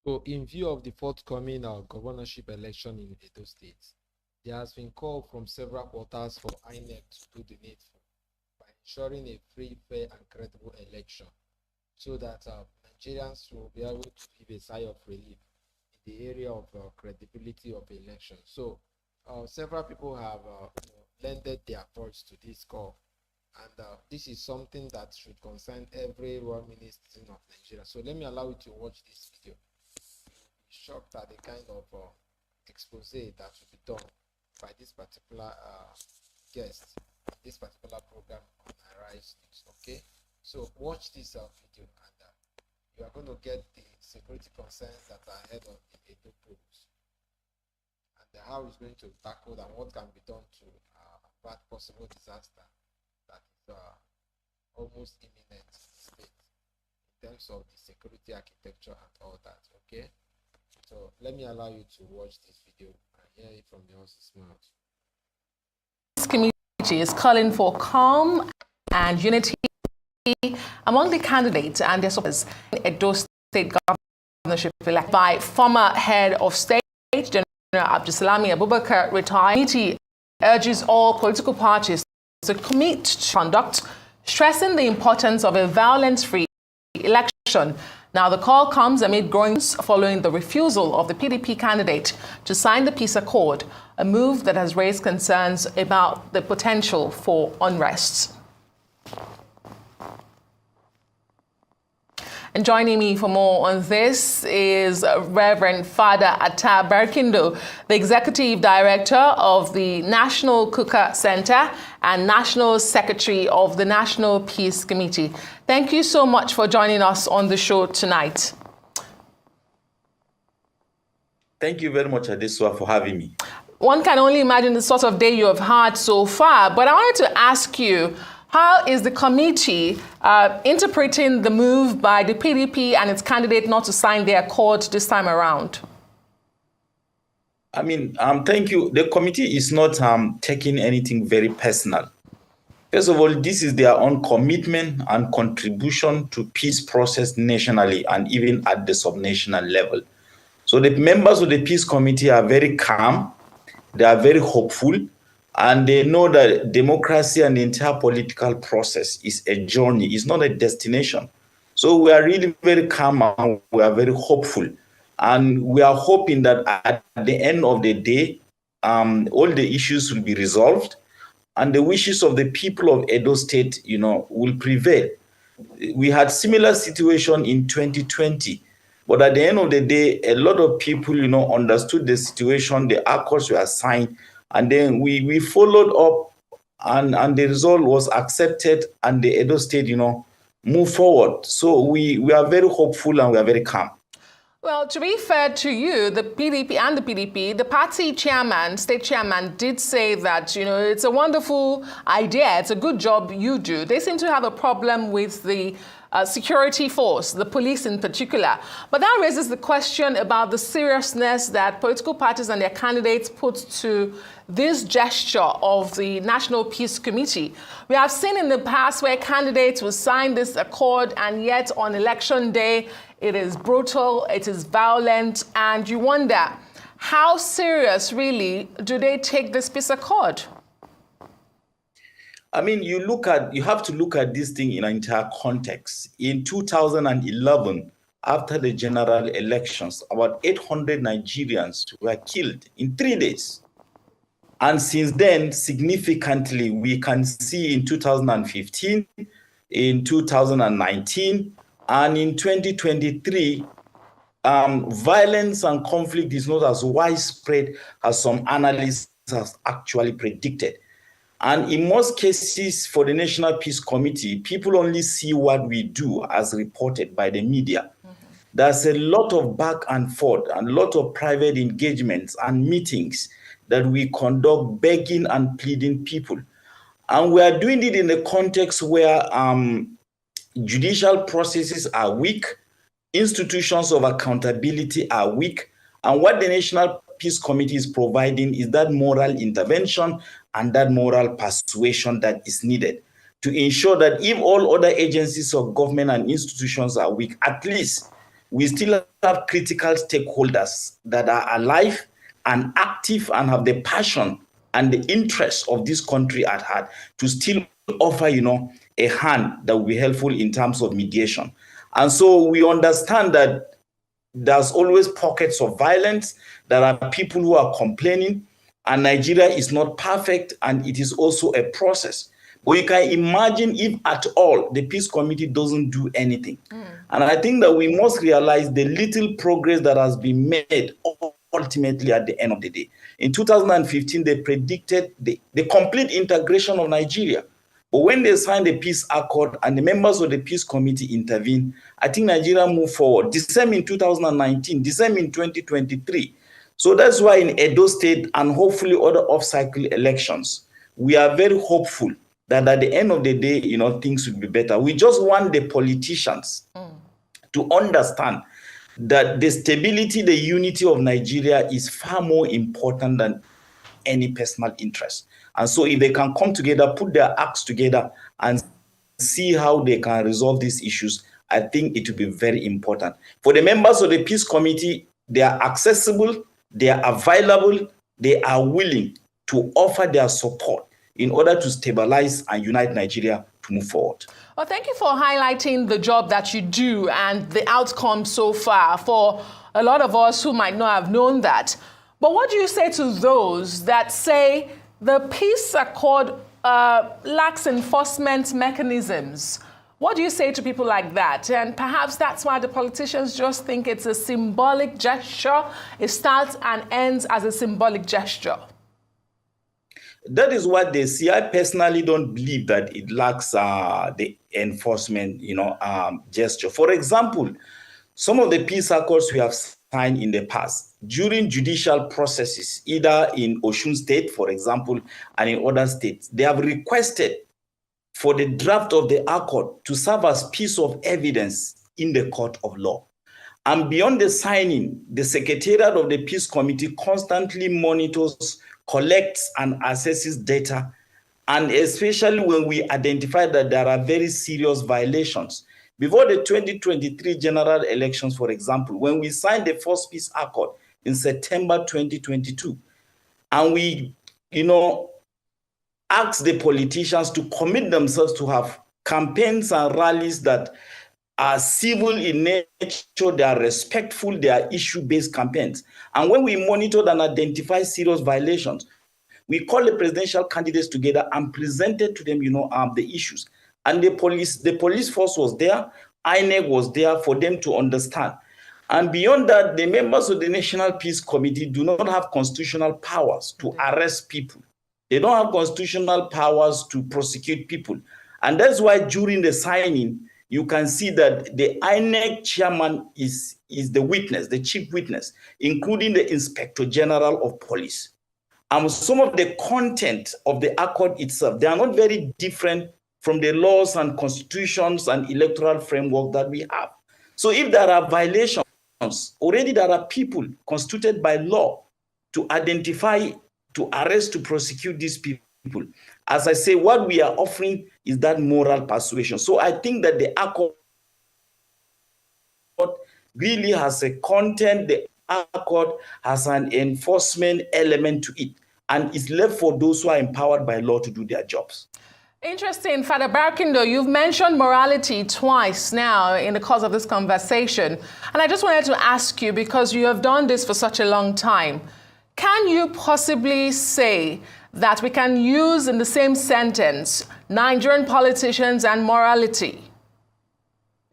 So, in view of the forthcoming governorship election in Edo State, there has been call from several quarters for INEC to do the needful by ensuring a free, fair, and credible election so that Nigerians will be able to give a sigh of relief in the area of credibility of election. So, several people have lended their voice to this call, and this is something that should concern every well-meaning citizen of Nigeria. So, let me allow you to watch this video. Shocked at the kind of expose that will be done by this particular guest, this particular program on Arise News. Okay, so watch this video, and you are going to get the security concerns that are ahead of the Edo polls, and how it's going to tackle and what can be done to avert possible disaster that is almost imminent in the state in terms of the security architecture and all that. Okay. So let me allow you to watch this video and hear it from the horse's mouth. This committee is calling for calm and unity among the candidates and their supporters in Edo State governorship elect by former head of state, General Abdulsalami Abubakar, retired. The committee urges all political parties to commit to conduct, stressing the importance of a violence-free election. Now, the call comes amid growing following the refusal of the PDP candidate to sign the peace accord, a move that has raised concerns about the potential for unrest. And joining me for more on this is Reverend Father Atta Barkindo, the Executive Director of the National Cooker Center and National Secretary of the National Peace Committee. Thank you so much for joining us on the show tonight. Thank you very much, Adesua, for having me. One can only imagine the sort of day you have had so far, but I wanted to ask you, how is the committee interpreting the move by the PDP and its candidate not to sign their accord this time around? I mean, thank you. The committee is not taking anything very personal. First of all, this is their own commitment and contribution to peace process nationally and even at the subnational level. So the members of the peace committee are very calm, they are very hopeful, and they know that democracy and the entire political process is a journey, it's not a destination. So we are really very calm and we are very hopeful. And we are hoping that at the end of the day, all the issues will be resolved and the wishes of the people of Edo State, will prevail. We had similar situation in 2020. But at the end of the day, a lot of people, understood the situation, the accords were signed, and then we followed up and the result was accepted and the Edo State, moved forward. So we are very hopeful and we are very calm. Well, to be fair to you, the PDP, the party chairman, state chairman, did say that, it's a wonderful idea. It's a good job you do. They seem to have a problem with the security force, the police in particular. But that raises the question about the seriousness that political parties and their candidates put to this gesture of the National Peace Committee. We have seen in the past where candidates will sign this accord, and yet on election day, it is brutal, it is violent, and you wonder, how serious really do they take this peace accord? I mean, you have to look at this thing in an entire context. In 2011, after the general elections, about 800 Nigerians were killed in 3 days. And since then, significantly, we can see in 2015, in 2019, and in 2023, violence and conflict is not as widespread as some analysts have actually predicted. And in most cases for the National Peace Committee, people only see what we do as reported by the media. Mm-hmm. There's a lot of back and forth and a lot of private engagements and meetings that we conduct begging and pleading people. And we are doing it in a context where judicial processes are weak, institutions of accountability are weak, and what the National Peace Committee is providing is that moral intervention and that moral persuasion that is needed to ensure that if all other agencies of government and institutions are weak, at least we still have critical stakeholders that are alive and active and have the passion and the interest of this country at heart to still offer, a hand that will be helpful in terms of mediation. And so we understand that there's always pockets of violence. There are people who are complaining, and Nigeria is not perfect, and it is also a process. But you can imagine if at all the peace committee doesn't do anything. And I think that we must realize the little progress that has been made ultimately at the end of the day. In 2015, they predicted the complete integration of Nigeria. But when they signed the peace accord and the members of the peace committee intervened, I think Nigeria moved forward. The same in 2019, the same in 2023. So that's why in Edo State and hopefully other off-cycle elections, we are very hopeful that at the end of the day, things will be better. We just want the politicians to understand that the stability, the unity of Nigeria is far more important than any personal interest. And so if they can come together, put their acts together and see how they can resolve these issues, I think it will be very important. For the members of the peace committee, they are accessible, they are available, they are willing to offer their support in order to stabilize and unite Nigeria to move forward. Well, thank you for highlighting the job that you do and the outcome so far for a lot of us who might not have known that. But what do you say to those that say the peace accord lacks enforcement mechanisms? What do you say to people like that? And perhaps that's why the politicians just think it's a symbolic gesture. It starts and ends as a symbolic gesture. That is what they see. I personally don't believe that it lacks the enforcement, gesture. For example, some of the peace accords we have signed in the past, during judicial processes, either in Osun State, for example, and in other states, they have requested for the draft of the accord to serve as piece of evidence in the court of law. And beyond the signing, the Secretariat of the Peace Committee constantly monitors, collects, and assesses data, and especially when we identify that there are very serious violations. Before the 2023 general elections, for example, when we signed the first peace accord in September 2022, and we, asked the politicians to commit themselves to have campaigns and rallies that are civil in nature, they are respectful, they are issue-based campaigns. And when we monitored and identified serious violations, we called the presidential candidates together and presented to them, the issues. And the police force was there, INEC was there for them to understand. And beyond that, the members of the National Peace Committee do not have constitutional powers to arrest people. They don't have constitutional powers to prosecute people. And that's why during the signing, you can see that the INEC chairman is the witness, the chief witness, including the Inspector General of Police. And some of the content of the accord itself, they are not very different from the laws and constitutions and electoral framework that we have. So if there are violations, already there are people constituted by law to identify, to arrest, to prosecute these people. As I say, what we are offering is that moral persuasion. So I think that the accord really has a content, the accord has an enforcement element to it, and it's left for those who are empowered by law to do their jobs. Interesting. Father Barkindo, you've mentioned morality twice now in the course of this conversation. And I just wanted to ask you, because you have done this for such a long time, can you possibly say that we can use in the same sentence Nigerian politicians and morality?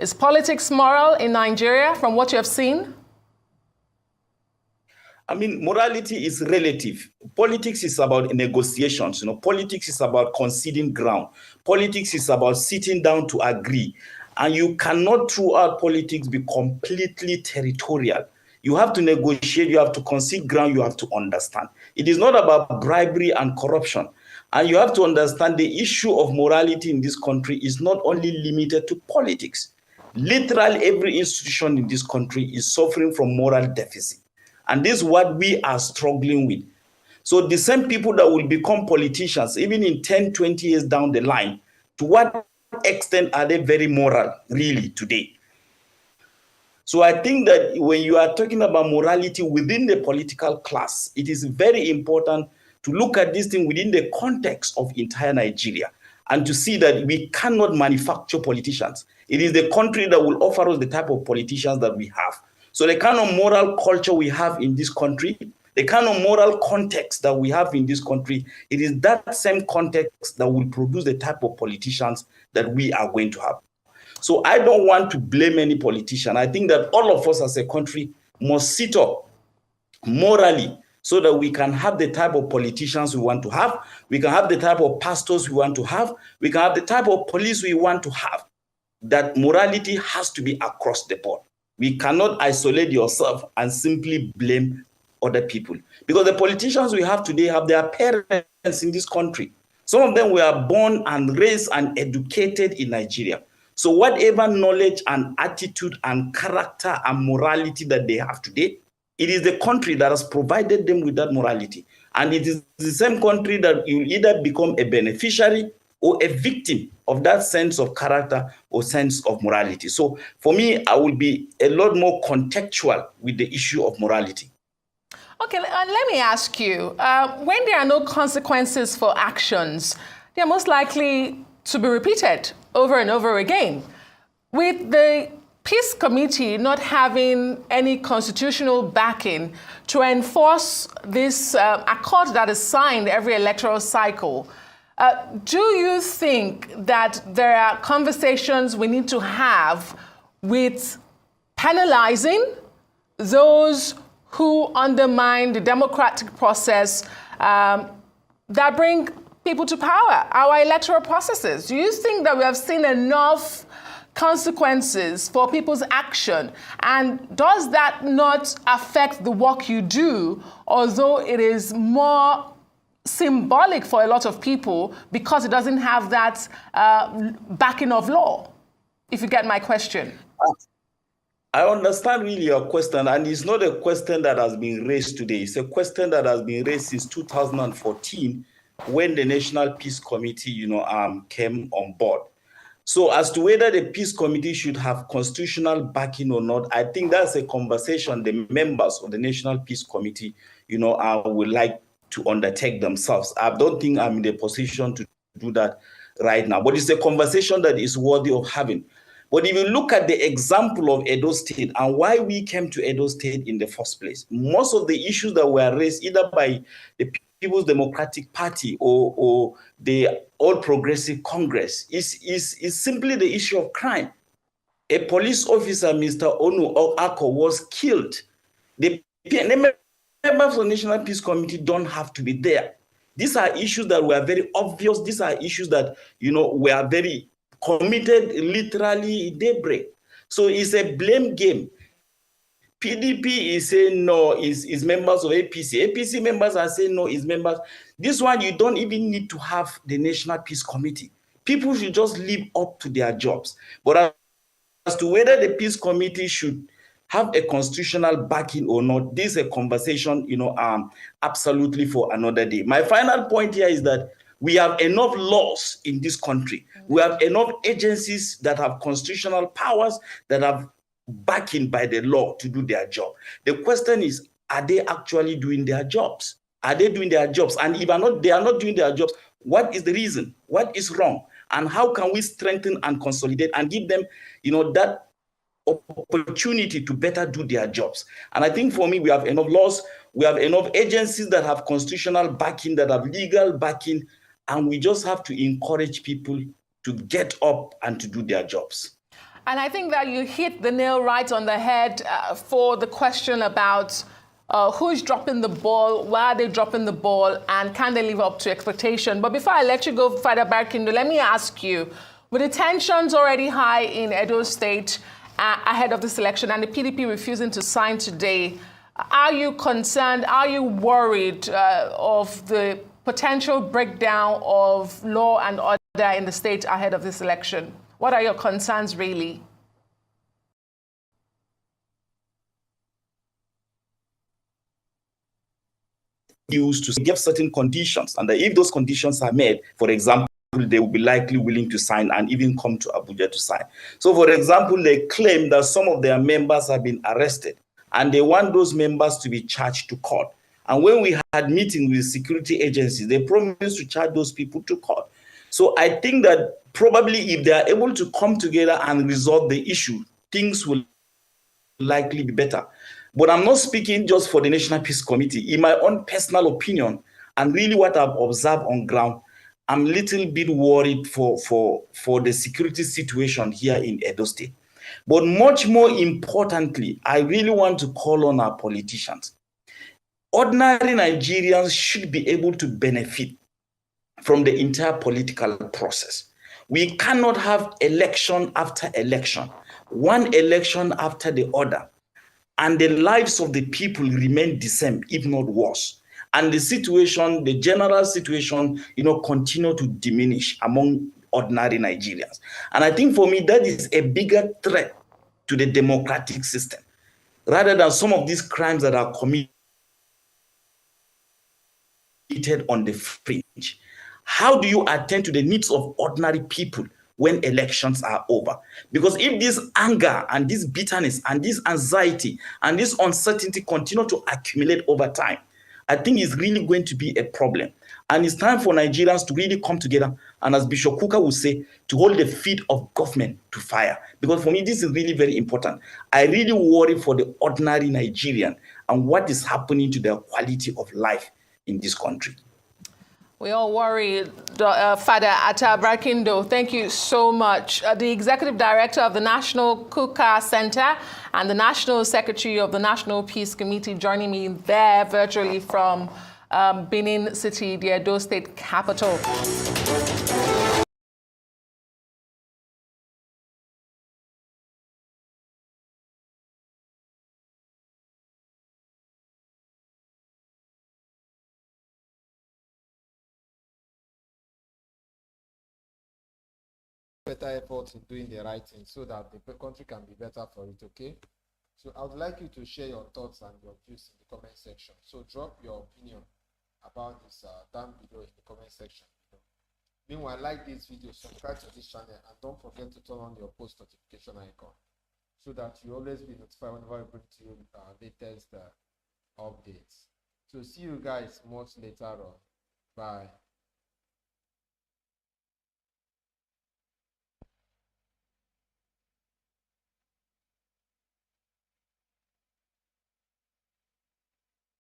Is politics moral in Nigeria from what you have seen? I mean, morality is relative. Politics is about negotiations. Politics is about conceding ground. Politics is about sitting down to agree. And you cannot, throughout politics, be completely territorial. You have to negotiate, you have to concede ground, you have to understand. It is not about bribery and corruption. And you have to understand the issue of morality in this country is not only limited to politics. Literally every institution in this country is suffering from moral deficit. And this is what we are struggling with. So the same people that will become politicians, even in 10, 20 years down the line, to what extent are they very moral, really, today? So I think that when you are talking about morality within the political class, it is very important to look at this thing within the context of entire Nigeria and to see that we cannot manufacture politicians. It is the country that will offer us the type of politicians that we have. So the kind of moral culture we have in this country, the kind of moral context that we have in this country, it is that same context that will produce the type of politicians that we are going to have. So I don't want to blame any politician. I think that all of us as a country must sit up morally so that we can have the type of politicians we want to have. We can have the type of pastors we want to have. We can have the type of police we want to have. That morality has to be across the board. We cannot isolate yourself and simply blame other people. Because the politicians we have today have their parents in this country. Some of them were born and raised and educated in Nigeria. So whatever knowledge and attitude and character and morality that they have today, it is the country that has provided them with that morality. And it is the same country that you either become a beneficiary or a victim of that sense of character or sense of morality. So for me, I will be a lot more contextual with the issue of morality. Okay, let me ask you, when there are no consequences for actions, they are most likely to be repeated over and over again. With the Peace Committee not having any constitutional backing to enforce this accord that is signed every electoral cycle, do you think that there are conversations we need to have with penalizing those who undermine the democratic process that bring people to power, our electoral processes? Do you think that we have seen enough consequences for people's action? And does that not affect the work you do, although it is more symbolic for a lot of people because it doesn't have that backing of law, if you get my question? I understand really your question, and it's not a question that has been raised today. It's a question that has been raised since 2014 when the National Peace Committee, came on board. So as to whether the Peace Committee should have constitutional backing or not, I think that's a conversation the members of the National Peace Committee, would like to undertake themselves. I don't think I'm in the position to do that right now, but it's a conversation that is worthy of having. But if you look at the example of Edo State and why we came to Edo State in the first place, most of the issues that were raised either by the People's Democratic Party or the All Progressive Congress is simply the issue of crime. A police officer, Mr. Onu Ako, was killed. The members of the National Peace Committee don't have to be there. These are issues that were very obvious. These are issues that, were very committed literally in daybreak. So it's a blame game. PDP is saying no, is members of APC. APC members are saying no, is members. This one, you don't even need to have the National Peace Committee. People should just live up to their jobs. But as to whether the Peace Committee should have a constitutional backing or not, this is a conversation, absolutely for another day. My final point here is that we have enough laws in this country. We have enough agencies that have constitutional powers that have backing by the law to do their job. The question is, are they actually doing their jobs? Are they doing their jobs? And if they are not doing their jobs, what is the reason? What is wrong? And how can we strengthen and consolidate and give them, that opportunity to better do their jobs? And I think for me, we have enough laws, we have enough agencies that have constitutional backing, that have legal backing, and we just have to encourage people to get up and to do their jobs. And I think that you hit the nail right on the head for the question about who's dropping the ball, why are they dropping the ball, and can they live up to expectation? But before I let you go, Father Barkindo, let me ask you, with the tensions already high in Edo State ahead of this election and the PDP refusing to sign today, are you concerned, are you worried of the potential breakdown of law and order in the state ahead of this election? What are your concerns really? Used to give certain conditions, and if those conditions are met, for example, they will be likely willing to sign and even come to Abuja to sign. So, for example, they claim that some of their members have been arrested and they want those members to be charged to court. And when we had meetings with security agencies, they promised to charge those people to court. So I think that probably if they are able to come together and resolve the issue, things will likely be better. But I'm not speaking just for the National Peace Committee. In my own personal opinion, and really what I've observed on ground, I'm a little bit worried for the security situation here in Edo State. But much more importantly, I really want to call on our politicians. Ordinary Nigerians should be able to benefit from the entire political process. We cannot have election after election, one election after the other, and the lives of the people remain the same, if not worse. And the situation, the general situation, continue to diminish among ordinary Nigerians. And I think for me, that is a bigger threat to the democratic system, rather than some of these crimes that are committed on the fringe. How do you attend to the needs of ordinary people when elections are over? Because if this anger and this bitterness and this anxiety and this uncertainty continue to accumulate over time, I think it's really going to be a problem. And it's time for Nigerians to really come together and, as Bishop Kuka would say, to hold the feet of government to fire. Because for me, this is really very important. I really worry for the ordinary Nigerian and what is happening to their quality of life in this country. We all worry. Father Atta Barkindo, thank you so much. The Executive Director of the National Kuka Center and the National Secretary of the National Peace Committee joining me there virtually from Benin City, the Edo State capital. Better efforts in doing the right thing so that the country can be better for it, okay? So I would like you to share your thoughts and your views in the comment section. So drop your opinion about this down below in the comment section. Meanwhile, like this video, subscribe to this channel, and don't forget to turn on your post notification icon so that you always be notified whenever we bring to you latest updates. So see you guys much later on. Bye.